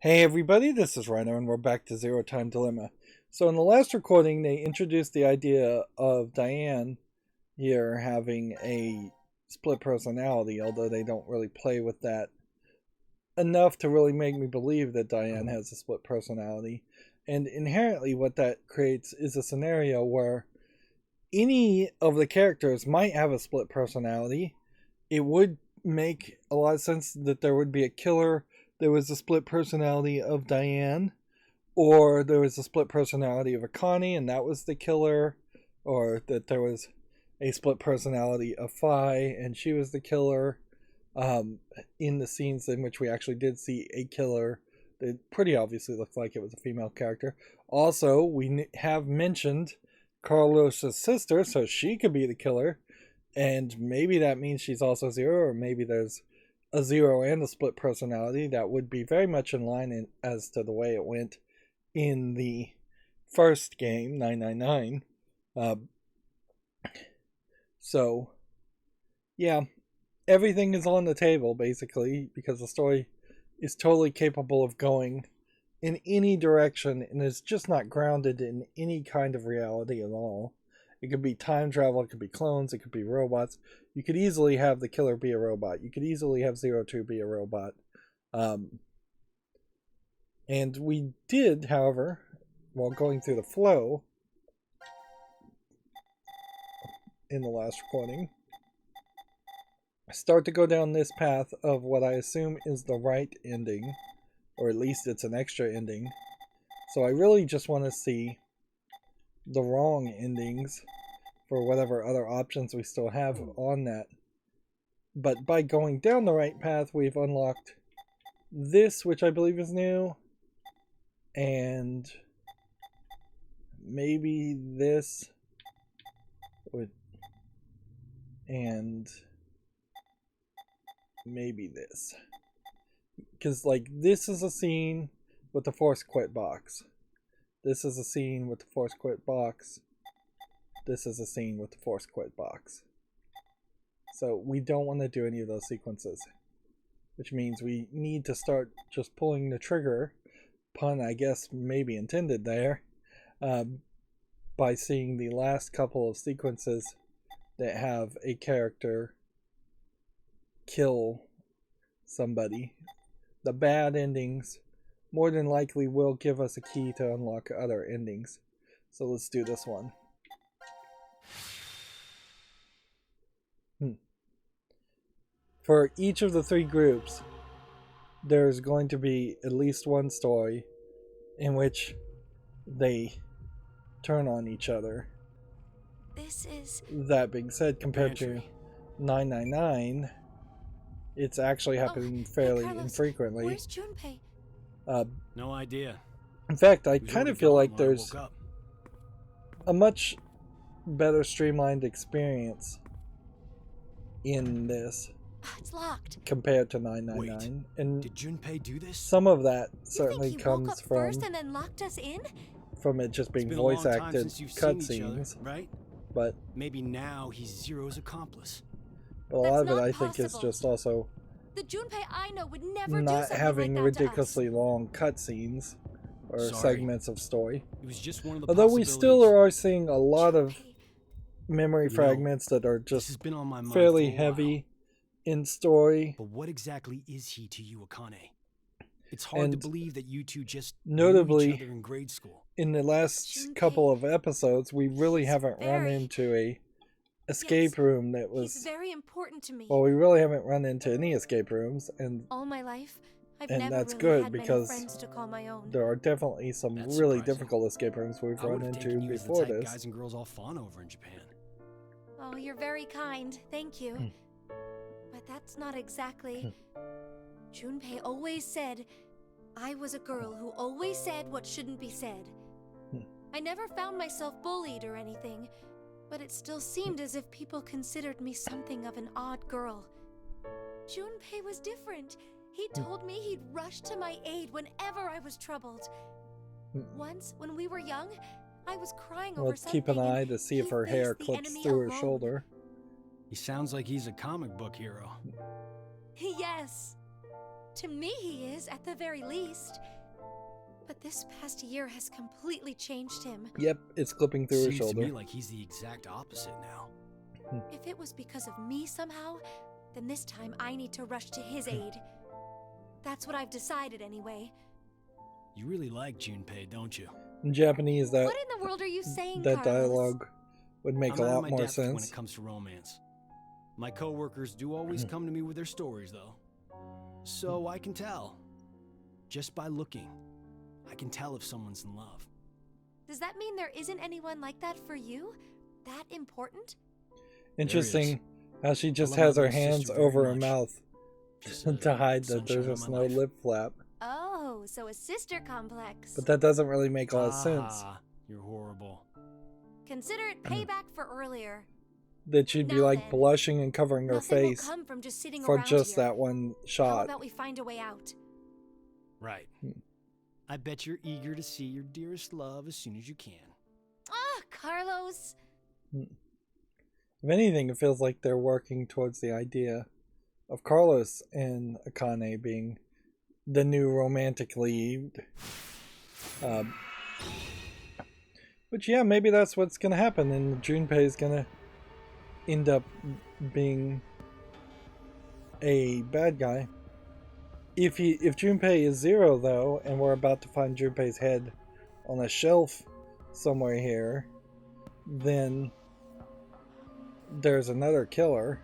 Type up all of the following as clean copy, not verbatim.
Hey everybody, this is Rydo and we're back to Zero Time Dilemma. So in the last recording they introduced the idea of Diane here having a split personality, although they don't really play with that enough to really make me believe that Diane has a split personality. And inherently what that creates is a scenario where any of the characters might have a split personality. It would make a lot of sense that there would be a killer. There was a split personality of Diane, or there was a split personality of Akane, and that was the killer, or that there was a split personality of Fi, and she was the killer. In the scenes in which we actually did see a killer, it pretty obviously looked like it was a female character. Also, we have mentioned Carlos's sister, so she could be the killer, and maybe that means she's also Zero, or maybe there's a Zero and a split personality. That would be very much in line as to the way it went in the first game, 999. So, yeah, everything is on the table, basically, because the story is totally capable of going in any direction and is just not grounded in any kind of reality at all. It could be time travel, it could be clones, it could be robots. You could easily have the killer be a robot. You could easily have Zero Two be a robot. And we did, however, while going through the flow in the last recording, start to go down this path of what I assume is the right ending, or at least it's an extra ending. So I really just want to see the wrong endings for whatever other options we still have on that. But by going down the right path, we've unlocked this, which I believe is new, and maybe this, and maybe this. Because, like, this is a scene with the force quit box. This is a scene with the force quit box. This is a scene with the force quit box. So we don't want to do any of those sequences, which means we need to start just pulling the trigger, pun I guess maybe intended there, by seeing the last couple of sequences that have a character kill somebody. The bad endings more than likely will give us a key to unlock other endings. So let's do this one. For each of the three groups, there's going to be at least one story in which they turn on each other. That being said, compared to 999, it's actually happening fairly infrequently. Where's Junpei? No idea. In fact, I kind of feel like there's a much better streamlined experience in this. It's locked. Compared to 999. Wait, and did Junpei do this? Some of that certainly you think he comes woke up from first and then locked us in? From it just being voice acted cutscenes, right? But maybe now he's Zero's accomplice. But a lot of it, I think, is just also the Junpei I know would never not do having like ridiculously long cutscenes or segments of story. It was just one of the Although we still are seeing a lot of memory fragments that are just fairly heavy in story. But what exactly is he to you, Akane? It's hard to believe that you two just notably knew each other in grade school. In the last couple of episodes, we really haven't run into a escape room that was very important to me. Well, we really haven't run into any escape rooms, and all my life I've and never that's really good had because many friends to call my own. There are definitely some really difficult escape rooms we've run into before this. Guys and girls all fawn over in Japan. Oh, you're very kind. Thank you. But that's not exactly. Junpei always said I was a girl who always said what shouldn't be said. I never found myself bullied or anything, but it still seemed as if people considered me something of an odd girl. Junpei was different. He told me he'd rush to my aid whenever I was troubled. Once, when we were young, I was crying over something. Let's keep an eye to see if her hair clips through her shoulder. He sounds like he's a comic book hero. Yes. To me, he is, at the very least. But this past year has completely changed him. Yep, it's clipping through his Seems to shoulder. me like he's the exact opposite now. If it was because of me somehow, then this time I need to rush to his aid. That's what I've decided anyway. You really like Junpei, don't you? In Japanese, that What in the world are you saying, that Carlos? dialogue would make I'm a out of lot my more depth when sense. it comes to romance. My coworkers do always come to me with their stories, though. So I can tell. Just by looking, I can tell if someone's in love. Does that mean there isn't anyone like that for you? That important? Interesting how she just I love has my her little hands sister very over her much. mouth She's to hide that sunshine there's of just my no life. lip flap. Oh, so a sister complex. But that doesn't really make a lot of sense. Ah, you're horrible. Consider it payback for earlier. That she'd be Now like then, blushing and covering her Nothing will face come from just sitting for around just here. that one How shot. about we find a way out? Right. I bet you're eager to see your dearest love as soon as you can. Ah, Carlos. If anything, it feels like they're working towards the idea of Carlos and Akane being the new romantic lead. But yeah, maybe that's what's gonna happen, and Junpei is gonna end up being a bad guy. If Junpei is Zero though, and we're about to find Junpei's head on a shelf somewhere here, then there's another killer.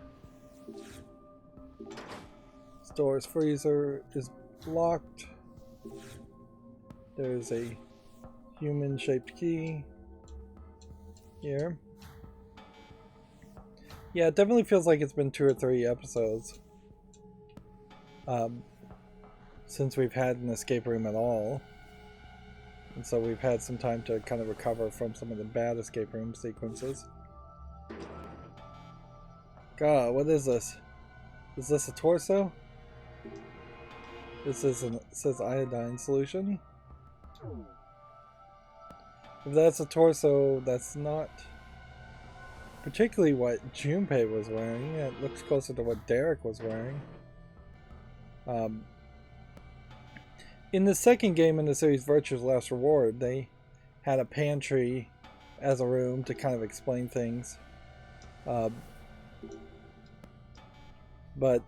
Store's freezer is locked. There's a human-shaped key here. Yeah, it definitely feels like it's been 2 or 3 episodes since we've had an escape room at all. And so we've had some time to kind of recover from some of the bad escape room sequences. God, what is this? Is this a torso? This is it says iodine solution. If that's a torso, that's not particularly what Junpei was wearing. It looks closer to what Derek was wearing. In the second game in the series, Virtue's Last Reward, they had a pantry as a room to kind of explain things. But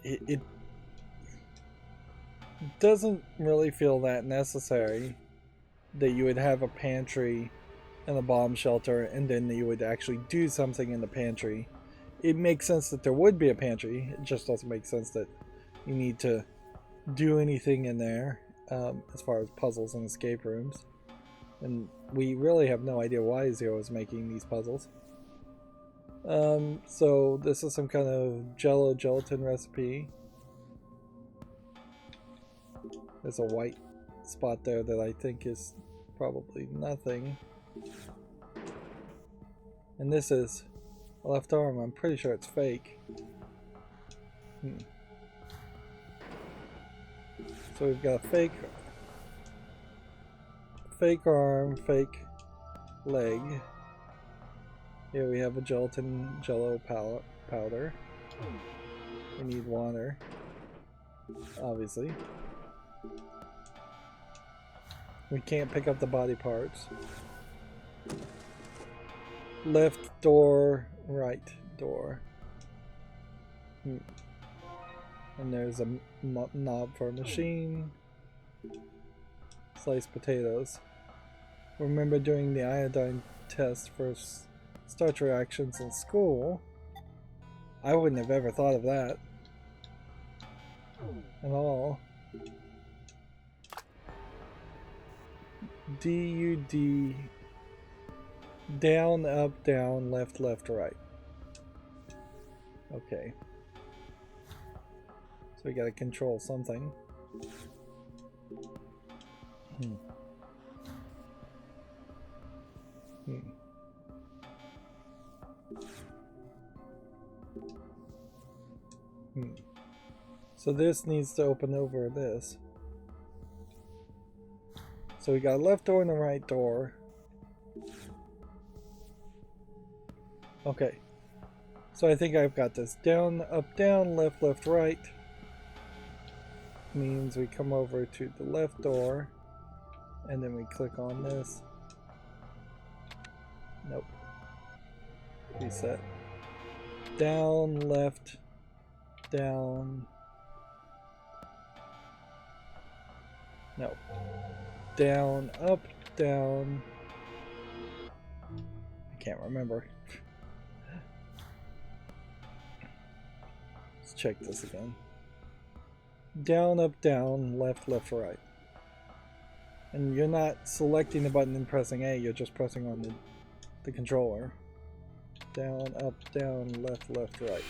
it doesn't really feel that necessary that you would have a pantry and a bomb shelter and then you would actually do something in the pantry. It makes sense that there would be a pantry. It just doesn't make sense that you need to do anything in there as far as puzzles and escape rooms. And we really have no idea why Zero is making these puzzles. So this is some kind of Jello gelatin recipe. There's a white spot there that I think is probably nothing. And this is a left arm. I'm pretty sure it's fake. So we've got a fake arm, fake leg. Here we have a jello powder. We need water, obviously. We can't pick up the body parts. Left door, right door. And there's a knob for a machine. Sliced potatoes. Remember doing the iodine test for starch reactions in school. I wouldn't have ever thought of that at all. DUD. Down, up, down, left, left, right. Okay. So we gotta control something. So this needs to open over this. So we got a left door and a right door. Okay. So I think I've got this. Down, up, down, left, left, right. means we come over to the left door and then we click on this. Nope. Reset. Down, left, down. No. Down, up, down. I can't remember. Let's check this again. Down, up, down, left, left, right. And you're not selecting the button and pressing A, you're just pressing on the controller. Down, up, down, left, left, right.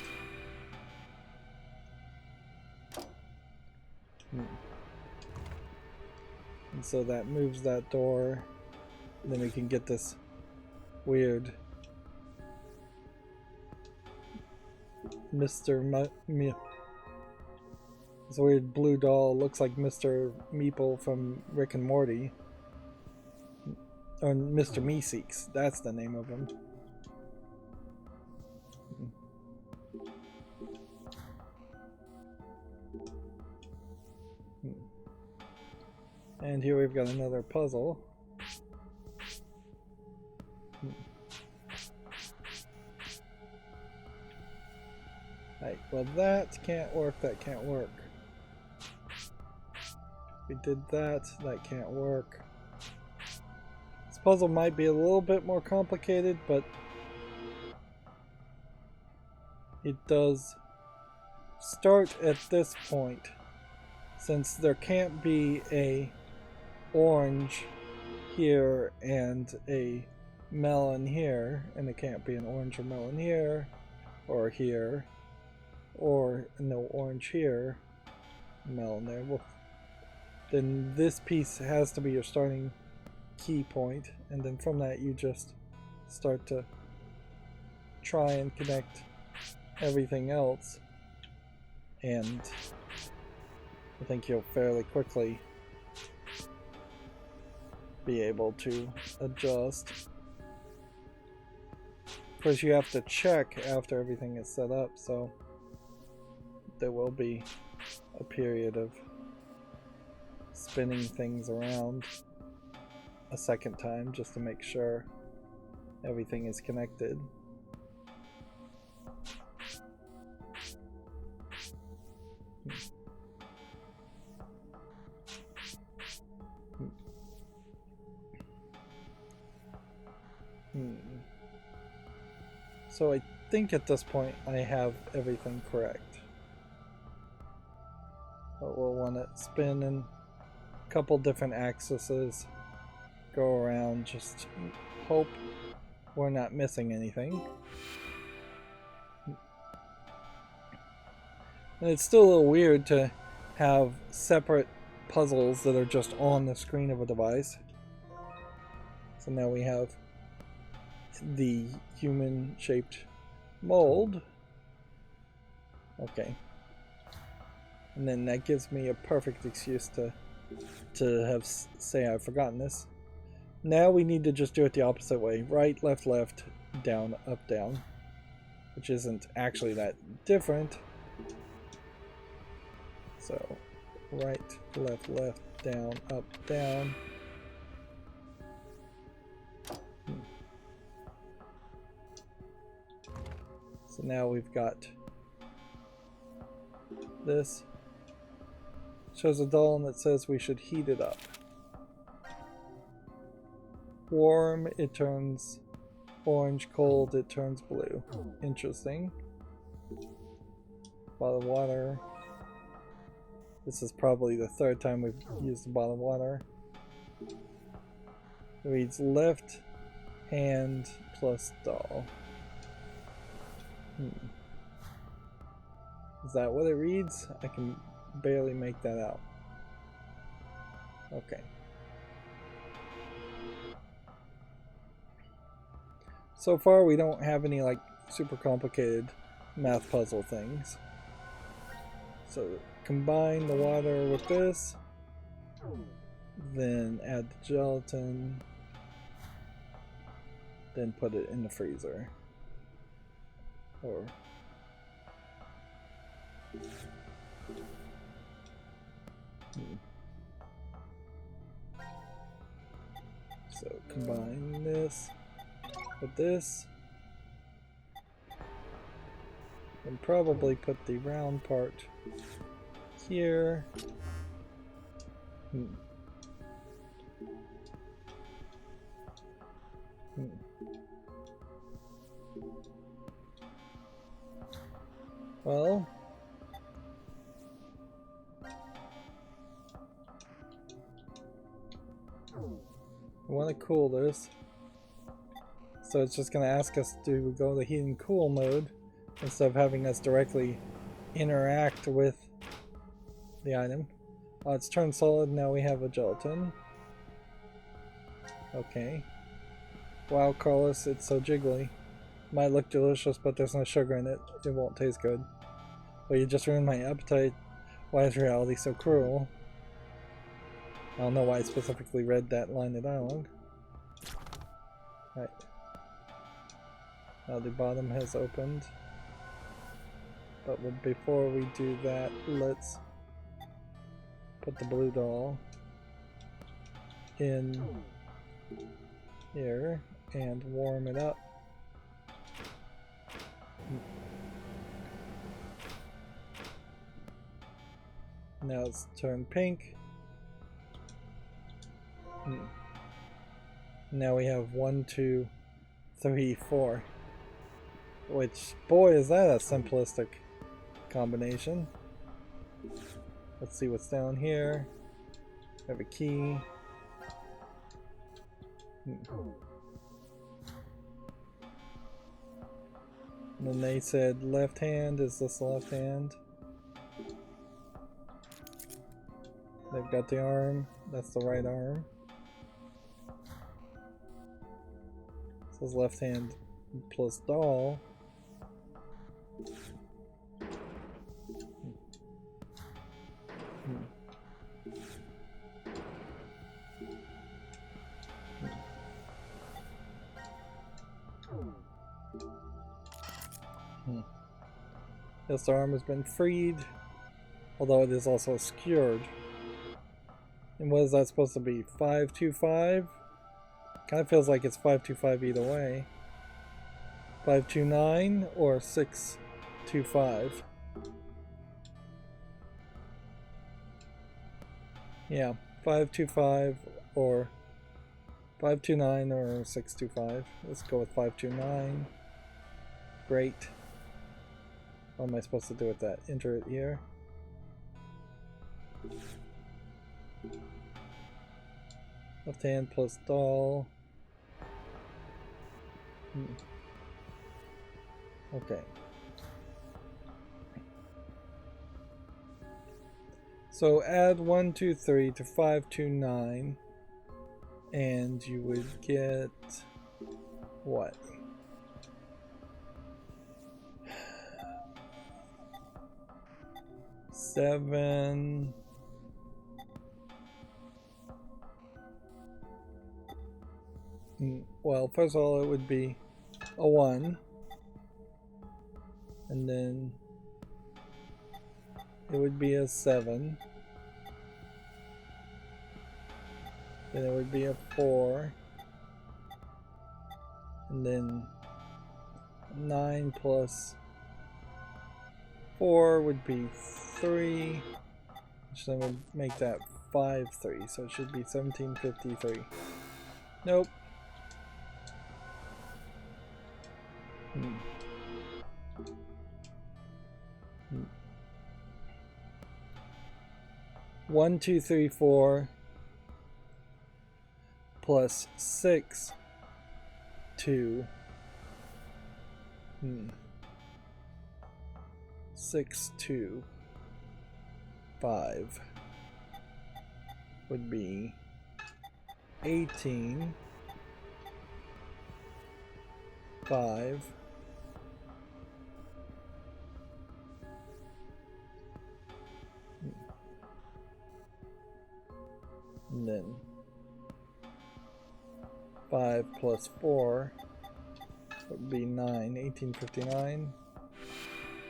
And so that moves that door. And then we can get this weird this weird blue doll. Looks like Mr. Meeple from Rick and Morty. Or Mr. Meeseeks. That's the name of him. And here we've got another puzzle. Right, well that can't work, that can't work. We did that, that can't work. This puzzle might be a little bit more complicated, but it does start at this point. Since there can't be a orange here and a melon here, and there can't be an orange or melon here, or no orange here, melon there. Well, then this piece has to be your starting key point, and then from that you just start to try and connect everything else, and I think you'll fairly quickly be able to adjust. Of course, you have to check after everything is set up, so there will be a period of spinning things around a second time just to make sure everything is connected. So I think at this point I have everything correct. But we'll want to spin in a couple different axes, go around, just hope we're not missing anything. And it's still a little weird to have separate puzzles that are just on the screen of a device. So now we have the human-shaped mold. Okay. And then that gives me a perfect excuse to say I've forgotten this. Now we need to just do it the opposite way. Right, left, left, down, up, down. Which isn't actually that different. So, right, left, left, down, up, down. So now we've got this. Shows a doll and it says we should heat it up. Warm, it turns orange. Cold, it turns blue. Interesting. Bottled water. This is probably the third time we've used the bottled water. It reads left hand plus doll. Is that what it reads? I can barely make that out. Okay. So far we don't have any like super complicated math puzzle things. So combine the water with this, then add the gelatin, then put it in the freezer. Or So combine this with this. And probably put the round part here. Well, I want to cool this, so it's just going to ask us to go to heat and cool mode instead of having us directly interact with the item. It's turned solid, now we have a gelatin. Okay. Wow, Carlos, it's so jiggly. Might look delicious, but there's no sugar in it. It won't taste good. Well, you just ruined my appetite. Why is reality so cruel? I don't know why I specifically read that line of dialogue. Right. Now the bottom has opened. But before we do that, let's put the blue doll in here and warm it up. Now it's turned pink. Now we have 1, 2, 3, 4. Which, boy, is that a simplistic combination. Let's see what's down here. We have a key. And then they said left hand. Is this the left hand? They've got the arm. That's the right arm. It says left hand plus doll. This arm has been freed, although it is also skewered. And what is that supposed to be? 525? Kind of feels like it's 525 either way. 529 or 625? Yeah, 525 or 529 or 625. Let's go with 529. Great. What am I supposed to do with that? Enter it here. Left hand plus doll. Okay. So add 1, 2, 3 to 529 and you would get what? Seven. Well, first of all, it would be a 1, and then it would be a 7, then it would be a 4, and then 9 plus 4 would be 3, which then would make that 5, 3, so it should be 1753. Nope. 1, 2, 3, 4 plus 6, 2. 6, 2, 5 would be 18, 5, and then 5 plus 4 would be 9. 1859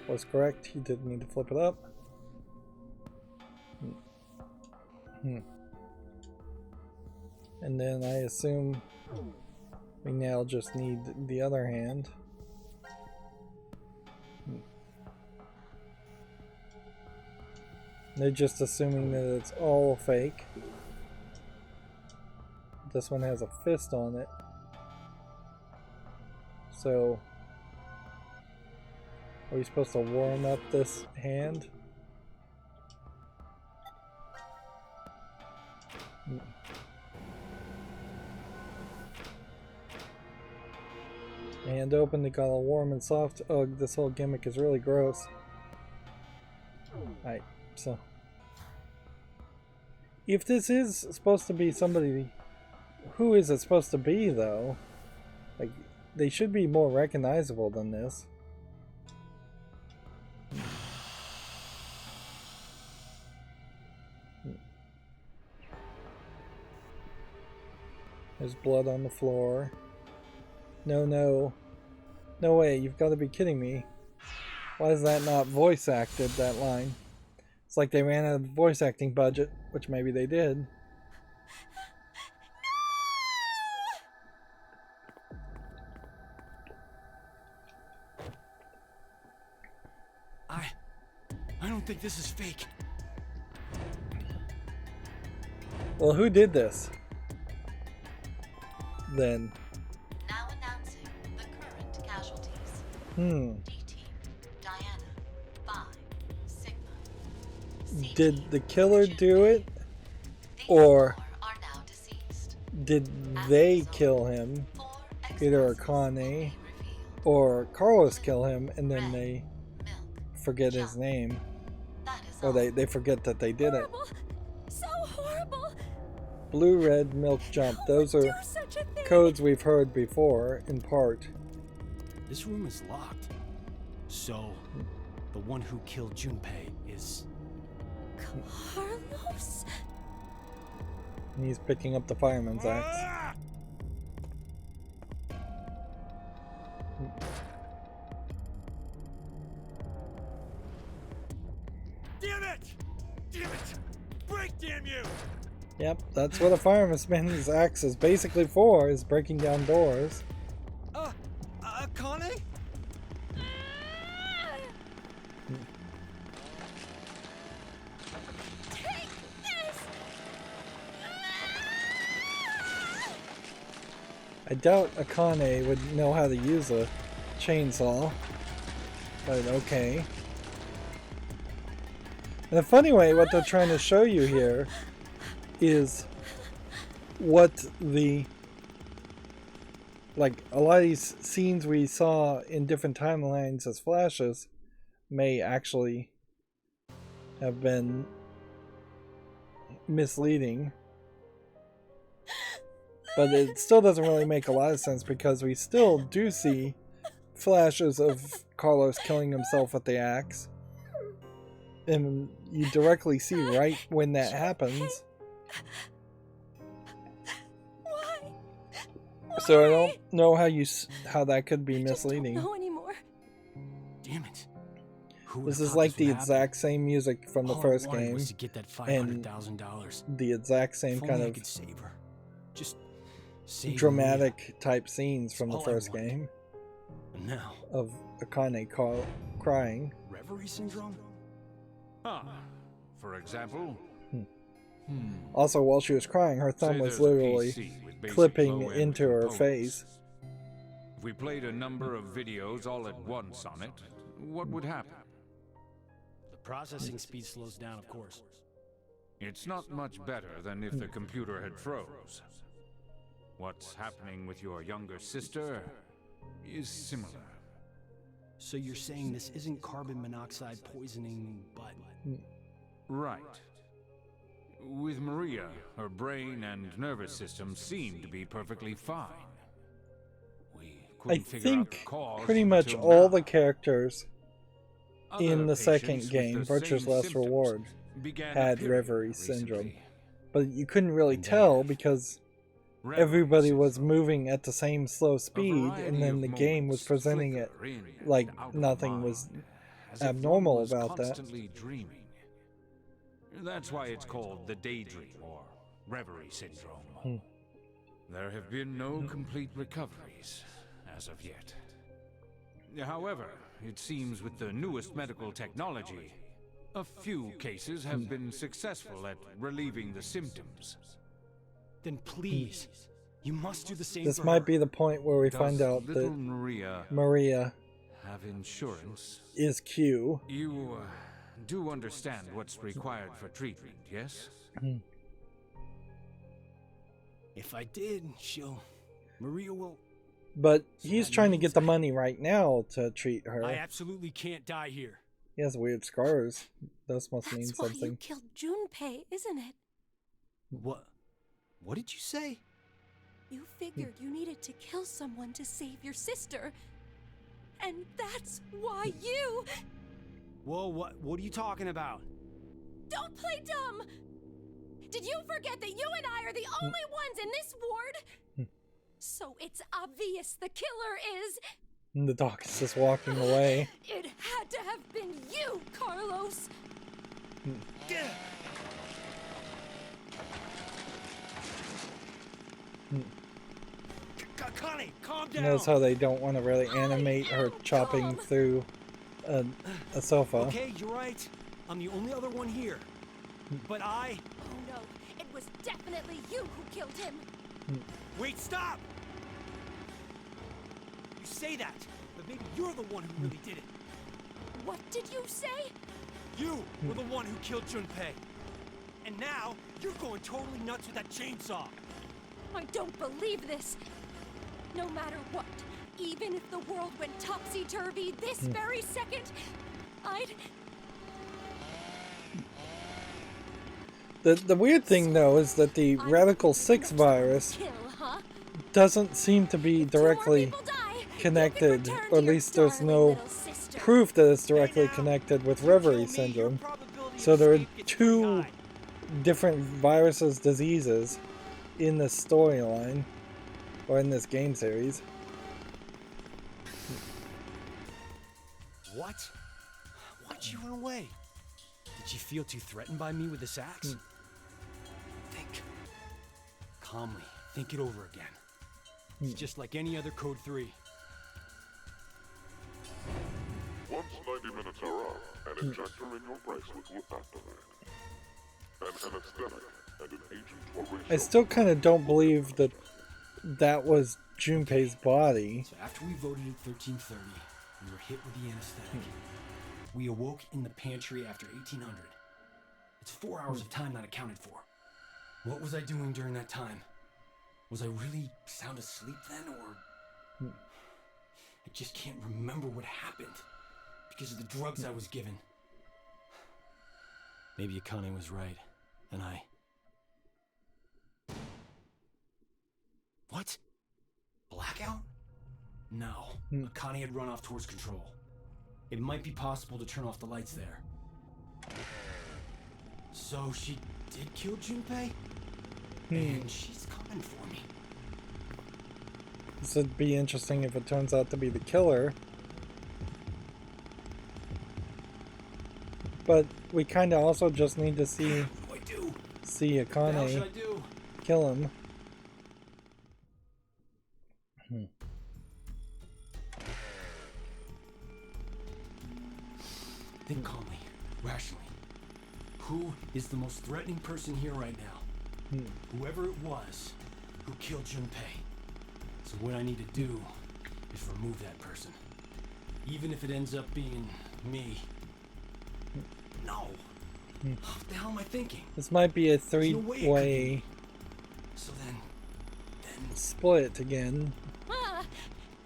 was correct. You did need to flip it up. And then I assume we now just need the other hand. They're just assuming that it's all fake. This one has a fist on it. So, are we supposed to warm up this hand? Hand open, they got all warm and soft. Ugh, this whole gimmick is really gross. Alright, so. If this is supposed to be somebody, who is it supposed to be though? Like, they should be more recognizable than this. There's blood on the floor. No, no. No way, you've got to be kidding me. Why is that not voice acted, that line? It's like they ran out of voice acting budget, which maybe they did. I don't think this is fake. Well, who did this? Then. Now announcing the current casualties. D-Team, Diana, 5, Sigma. C-Team, Did the killer do it? these Or 4 are now deceased. did As a they result, kill him? 4 Either explosives Akane will be revealed. or Carlos kill him and then Red, they milk, forget his jump. name. That is Or all. they forget that they did it. Horrible! So horrible! Blue, red, milk, jump. Those Who would are do such a thing? codes we've heard before, in part. This room is locked. So, the one who killed Junpei is... Carlos? And he's picking up the fireman's axe. Damn it! Damn it! Break, damn you! Yep, that's what a fireman's axe is basically for, is breaking down doors. Akane? Take this! I doubt Akane would know how to use a chainsaw. But okay. In a funny way, what they're trying to show you here is what the... Like, a lot of these scenes we saw in different timelines as flashes may actually have been misleading. But it still doesn't really make a lot of sense because we still do see flashes of Carlos killing himself with the axe. And you directly see right when that happens. Why? So I don't know how that could be I just don't misleading. know anymore. Damn it. Who This would've is thought like would the happen? exact same music from the All I first wanted game. was to get that and $500,000. The exact same If kind only I of could save her. Just save dramatic type scenes from the That's all I first wanted. game And now, of Akane crying. reverie syndrome? For example, Also, while she was crying, her thumb say was there's a literally PC with basic clipping low-end into her components. face. If we played a number of videos all at once on it, what would happen? The processing speed slows down, of course. It's not much better than if the computer had froze. What's happening with your younger sister is similar. So you're saying this isn't carbon monoxide poisoning, but... Right. With Maria, her brain and nervous system seem to be perfectly fine. We I couldn't figure out the think cause pretty much until all now. the characters Other in the patients second with game, the Virtue's same Last symptoms Reward, began had appearing reverie syndrome. recently. But you couldn't really tell because Reverie everybody was syndrome. moving at the same slow speed, and variety then of the game was moments presenting it flicker in and like out of nothing mind, was as if abnormal one was about that. constantly dreaming. That's why it's called the daydream or reverie syndrome. There have been no complete recoveries as of yet. However, it seems with the newest medical technology, a few cases have been successful at relieving the symptoms. Then please, you must do the same This for might her. be the point where we Does find out little that Maria Maria have insurance? is Q. You do understand what's required for treatment, yes? If I did, Maria will... But So he's that trying to means get the money right now to treat her. I absolutely can't die here. He has weird scars. Those must mean That's why you something. killed Junpei, isn't it? What? What did you say? You figured you needed to kill someone to save your sister. And that's why you... Whoa, what are you talking about? Don't play dumb! Did you forget that you and I are the only ones in this ward? So it's obvious the killer is... And the doc is just walking away. It had to have been you, Carlos! Connie, calm down! Notice how they don't want to really animate her chopping calm. through a sofa. Okay, you're right. I'm the only other one here. But I... Oh no, it was definitely you who killed him! Wait, stop! You say that, but maybe you're the one who really did it. What did you say? You were the one who killed Junpei. And now, you're going totally nuts with that chainsaw. I don't believe this! No matter what, even if the world went topsy-turvy this very second, I'd... The weird thing, though, is that the Radical 6 virus Kill, huh? doesn't seem to be If 2 more directly people die, you can connected, return or at to your least there's darling no little sister. proof that it's directly Hey, now, connected with you kill Reverie me, your syndrome. probability So of there are escape gets pretty two high. different viruses, diseases in this storyline, or in this game series. What? Why'd you run away? Did you feel too threatened by me with this axe? Think. Calmly. Think it over again. It's just like any other Code 3. Once 90 minutes are up, an injector in your bracelet will activate. An anesthetic and an agent will I still kind of don't believe that that was Junpei's body. So after we voted at 1330, we were hit with the anesthetic. We awoke in the pantry after 1800. It's 4 hours of time not accounted for. What was I doing during that time? Was I really sound asleep then, or... I just can't remember what happened because of the drugs I was given. Maybe Akane was right, and I... What? Blackout? No. Akane had run off towards control. It might be possible to turn off the lights there. So she did kill Junpei? And she's coming for me. This would be interesting if it turns out to be the killer. But we kind of also just need to see What do I do? see What the hell should Akane I do? kill him. Think calmly, rationally. Who is the most threatening person here right now? Whoever it was who killed Junpei. So what I need to do is remove that person. Even if it ends up being me. No! What the hell am I thinking? This might be a There's no way it could be. three-way So then... split again. Ah,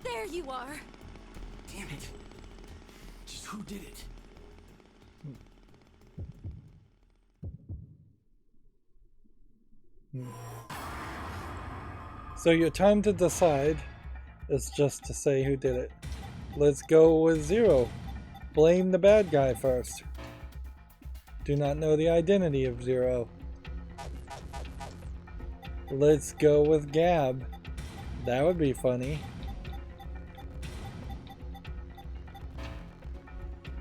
there you are. Damn it. Just who did it? So your time to decide is just to say who did it. Let's go with Zero. Blame the bad guy first. Do not know the identity of Zero. Let's go with Gab. That would be funny.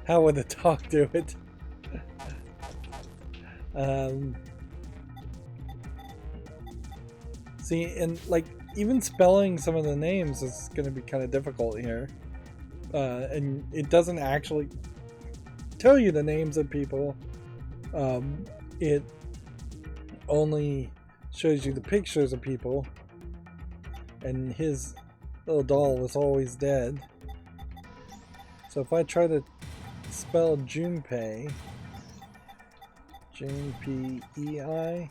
How would the dog do it? Um, see, and like even spelling some of the names is going to be kind of difficult here. And it doesn't actually tell you the names of people. It only shows you the pictures of people, and his little doll was always dead. So if I try to spell Junpei, Junpei,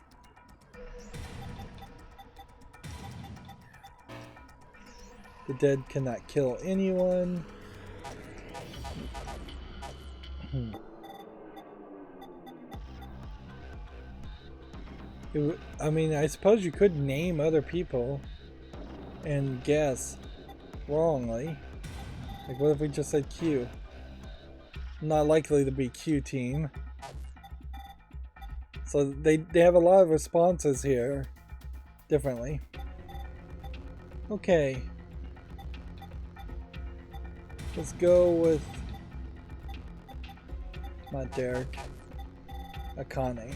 the dead cannot kill anyone. I mean, I suppose you could name other people and guess wrongly. Like, what if we just said Q? Not likely to be Q team. So they have a lot of responses here differently. Okay. Let's go with not Derek. Akane.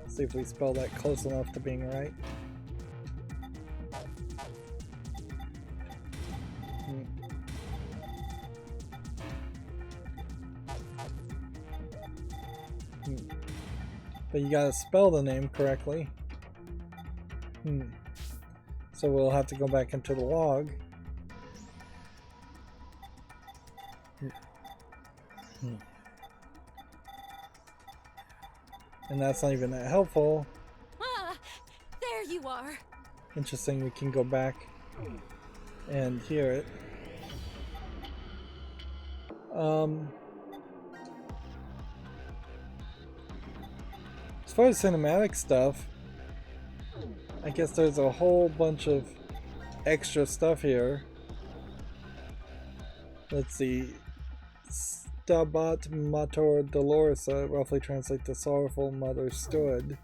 See if we spell that close enough to being right. But you gotta spell the name correctly. So we'll have to go back into the log. And that's not even that helpful. Ah, there you are. Interesting, we can go back and hear it. As far as cinematic stuff, I guess there's a whole bunch of extra stuff here. Let's see. Stabat Mater Dolorosa roughly translates to sorrowful mother stood.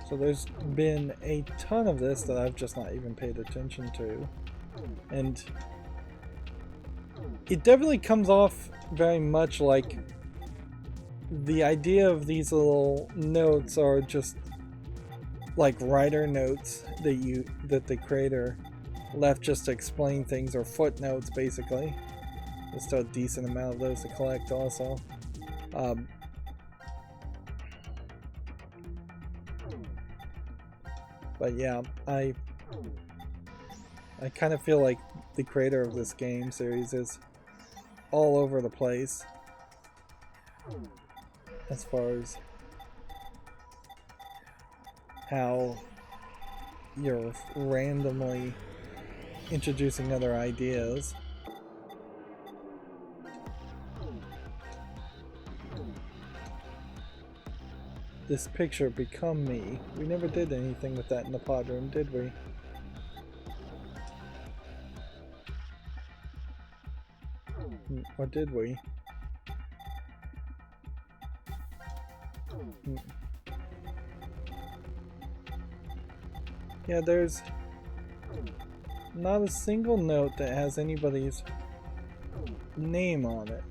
So there's been a ton of this that I've just not even paid attention to. And it definitely comes off very much like the idea of these little notes are just like writer notes that the creator left just to explain things, or footnotes basically. There's still a decent amount of those to collect also. But yeah, I kind of feel like the creator of this game series is all over the place as far as how you're randomly introducing other ideas. This picture become me. We never did anything with that in the pod room, did we? Or did we? Yeah, there's not a single note that has anybody's name on it.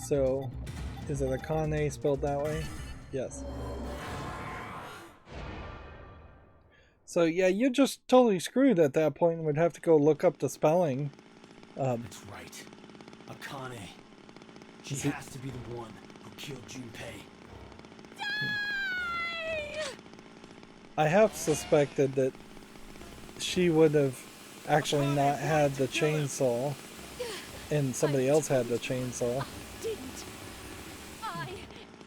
So, is it Akane spelled that way? Yes. So yeah, you're just totally screwed at that point and would have to go look up the spelling. That's right. Akane. She has to be the one who killed Junpei. I have suspected that she would have actually not had the chainsaw and somebody else had the chainsaw. I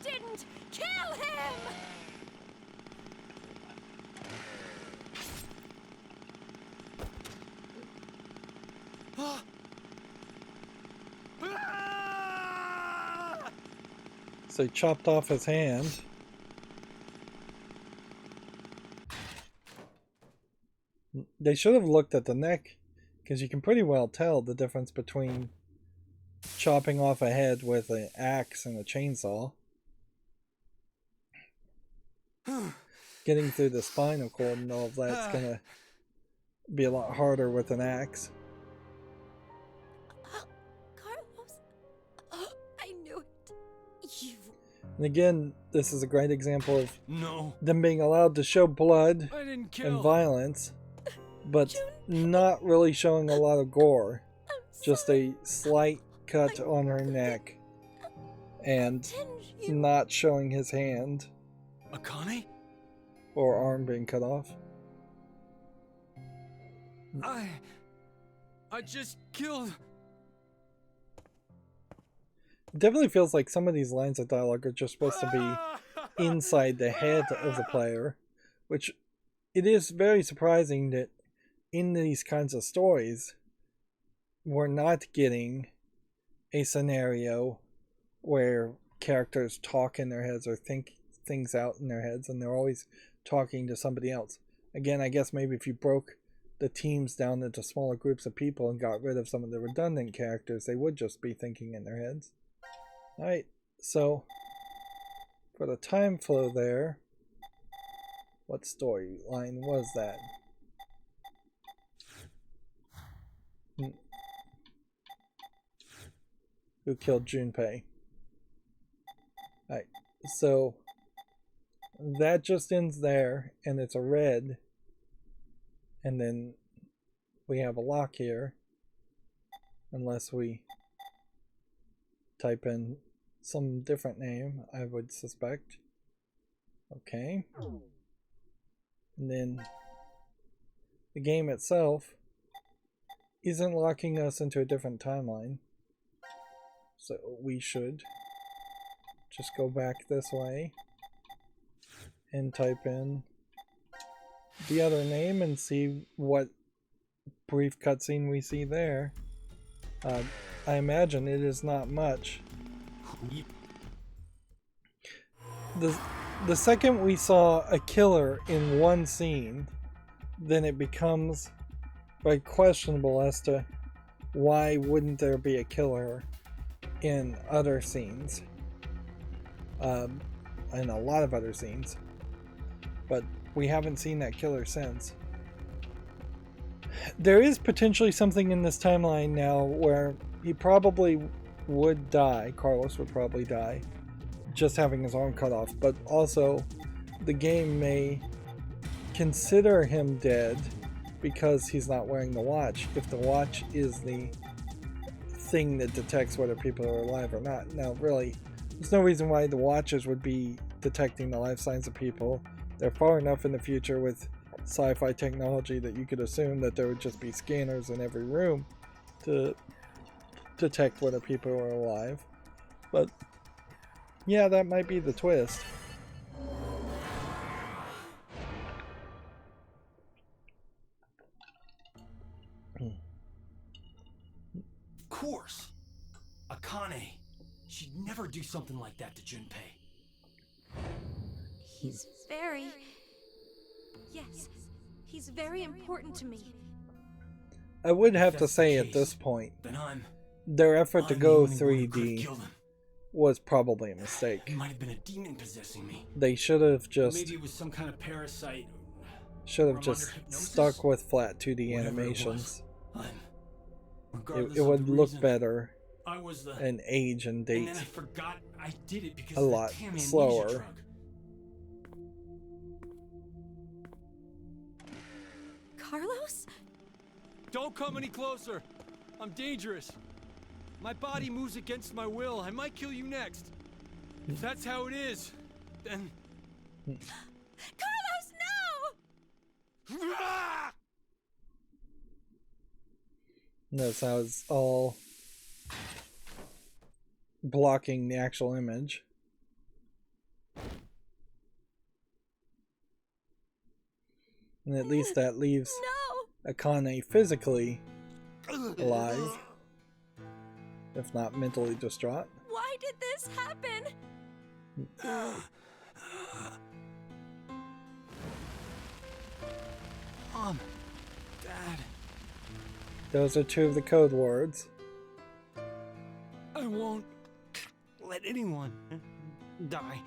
didn't kill him! So he chopped off his hand. They should have looked at the neck, because you can pretty well tell the difference between chopping off a head with an axe and a chainsaw. Getting through the spinal cord and all of that's gonna be a lot harder with an axe. Carlos, I knew it. You. And again, this is a great example of No. them being allowed to show blood I didn't kill. and violence, but not really showing a lot of gore. Just a slight cut on her neck and not showing his hand Akane? or arm being cut off. I just killed. It definitely feels like some of these lines of dialogue are just supposed to be inside the head of the player, which it is very surprising that in these kinds of stories we're not getting a scenario where characters talk in their heads or think things out in their heads and they're always talking to somebody else. Again, I guess maybe if you broke the teams down into smaller groups of people and got rid of some of the redundant characters, they would just be thinking in their heads. Alright, so for the time flow there, what storyline was that? Who killed Junpei? Alright, so that just ends there, and it's a red. And then we have a lock here, unless we type in some different name, I would suspect. Okay. And then the game itself isn't locking us into a different timeline. So we should just go back this way and type in the other name and see what brief cutscene we see there. I imagine it is not much. The second we saw a killer in one scene, then it becomes very questionable as to why wouldn't there be a killer in other scenes, and a lot of other scenes, but we haven't seen that killer since. There is potentially something in this timeline now where he probably would die, Carlos would probably die, just having his arm cut off, but also the game may consider him dead because he's not wearing the watch, if the watch is the thing that detects whether people are alive or not. Now really, there's no reason why the watchers would be detecting the life signs of people. They're far enough in the future with sci-fi technology that you could assume that there would just be scanners in every room to detect whether people are alive. But yeah, that might be the twist. Of course. Akane. She'd never do something like that to Junpei. He's very... Yes, he's very important to me. I would have to That's the say at case, this point, then their effort to I'm go the only one who could've 3D killed him. was probably a mistake. It might have been a demon possessing me. They should have just Maybe it was some kind of parasite. should or have I'm just under hypnosis. stuck with flat 2D Whatever it animations. was, regardless It of would the look reason, better I was the... and age and And date then I forgot I did it because a of the lot damn amnesia slower. drug. Carlos? Don't come any closer. I'm dangerous. My body moves against my will. I might kill you next. If that's how it is, then... Carlos, no! Notice how it's all blocking the actual image. And at least that leaves No! Akane physically alive, if not mentally distraught. Why did this happen? Mom, Dad, Those are two of the code words. I won't let anyone die.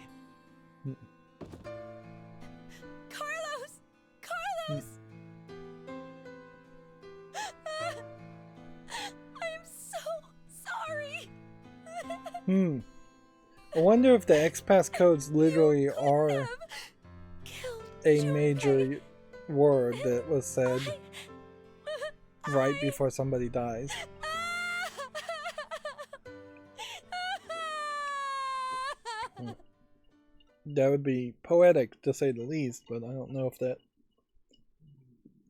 Carlos! Carlos! I'm so sorry. I wonder if the XPass codes literally You could are have killed a Junpei. major word that was said right I- before somebody dies. That would be poetic, to say the least, but I don't know if that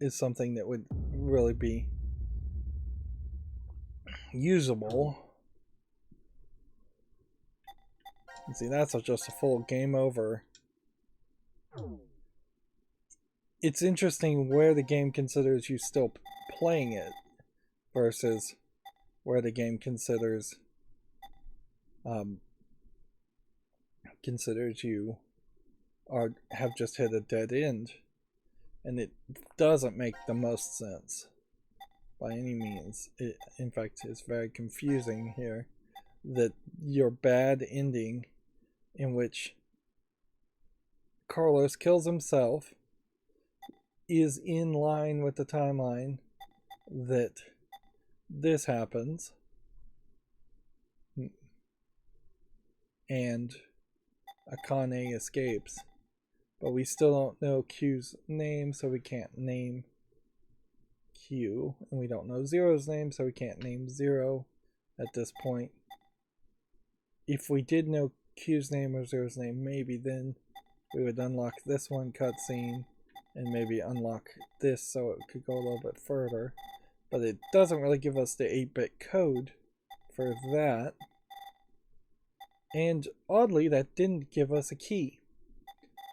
is something that would really be usable. See, that's just a full game over. It's interesting where the game considers you still playing it versus where the game considers you have just hit a dead end, and it doesn't make the most sense by any means. It, in fact, is very confusing here that your bad ending, in which Carlos kills himself, is in line with the timeline that this happens, and Akane escapes, but we still don't know Q's name, so we can't name Q, and we don't know Zero's name, so we can't name Zero at this point. If we did know Q's name or Zero's name, maybe then we would unlock this one cutscene and maybe unlock this so it could go a little bit further, but it doesn't really give us the 8-bit code for that. And oddly, that didn't give us a key.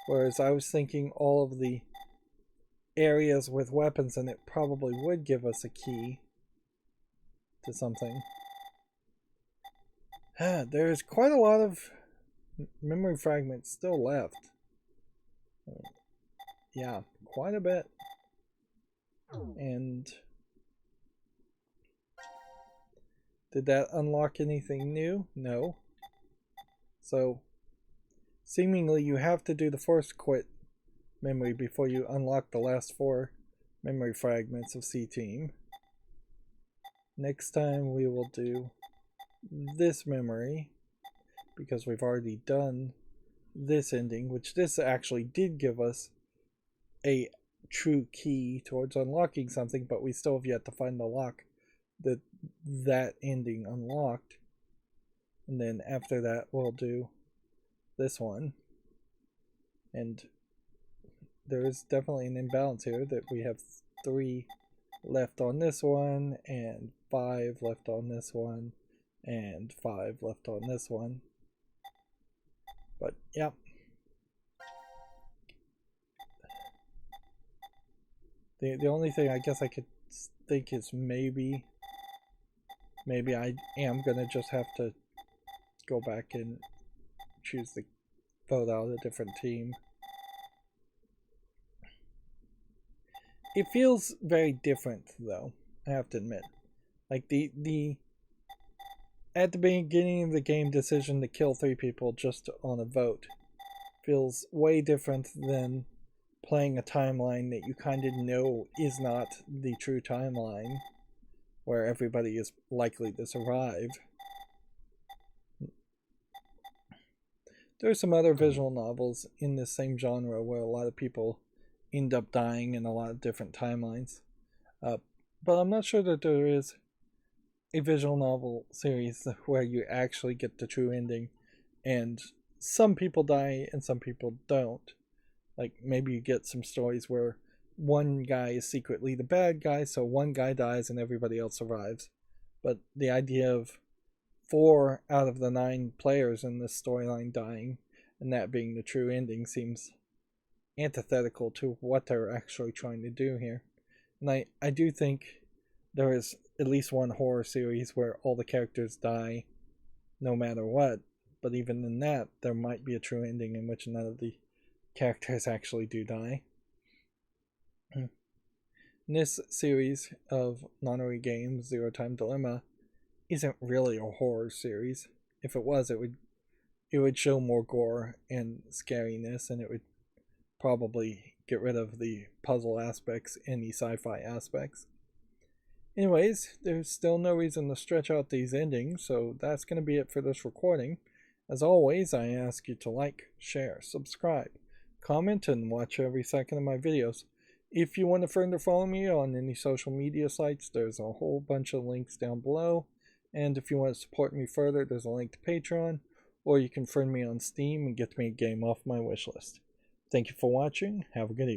Whereas I was thinking all of the areas with weapons in it probably would give us a key to something. There's quite a lot of memory fragments still left. Yeah, quite a bit. And did that unlock anything new? No. So, seemingly you have to do the first quit memory before you unlock the last 4 memory fragments of C-Team. Next time we will do this memory, because we've already done this ending, which this actually did give us a true key towards unlocking something, but we still have yet to find the lock that ending unlocked. And then after that we'll do this one, and there is definitely an imbalance here that we have 3 left on this one and 5 left on this one and 5 left on this one. But yeah, the only thing I guess I could think is maybe I am gonna just have to go back and choose the vote out a different team. It feels very different though, I have to admit. Like the at the beginning of the game decision to kill 3 people just on a vote feels way different than playing a timeline that you kind of know is not the true timeline, where everybody is likely to survive. There are some other visual novels in this same genre where a lot of people end up dying in a lot of different timelines. But I'm not sure that there is a visual novel series where you actually get the true ending, and some people die and some people don't. Like maybe you get some stories where one guy is secretly the bad guy, so one guy dies and everybody else survives. But the idea of 4 out of the 9 players in this storyline dying and that being the true ending seems antithetical to what they're actually trying to do here. And I do think there is at least one horror series where all the characters die no matter what, but even in that there might be a true ending in which none of the characters actually do die. In this series of Nonary games, Zero Time Dilemma isn't really a horror series. If it was, it would show more gore and scariness, and it would probably get rid of the puzzle aspects and the sci-fi aspects. Anyways, there's still no reason to stretch out these endings, so that's going to be it for this recording. As always, I ask you to like, share, subscribe, comment, and watch every second of my videos. If you want to further follow me on any social media sites, there's a whole bunch of links down below. And if you want to support me further, there's a link to Patreon, or you can friend me on Steam and get me a game off my wishlist. Thank you for watching. Have a good evening.